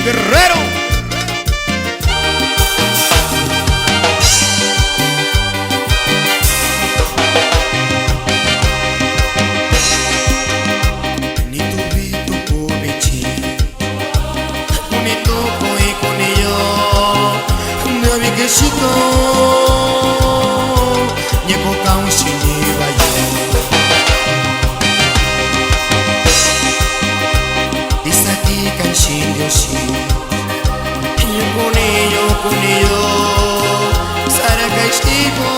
Guerrero. Ni tu vito povechi, ni tu koi koniyo, na vikeshito, ni ko kaunshi ni bayo. Isaki kanshin yoshi, kuniyo, sara kaishiko.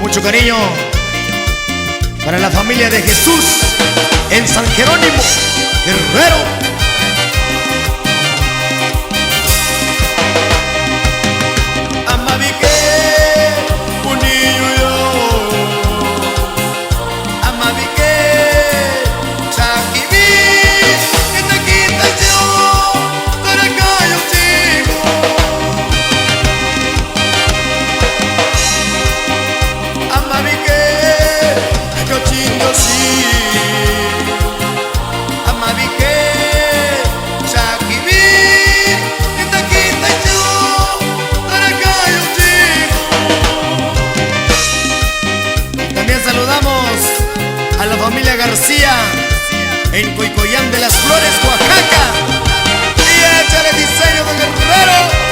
Mucho cariño para la familia de Jesús en San Jerónimo, Guerrero. A la familia García en Coicoyán de las Flores, Oaxaca. Y échale diseño de Guerrero.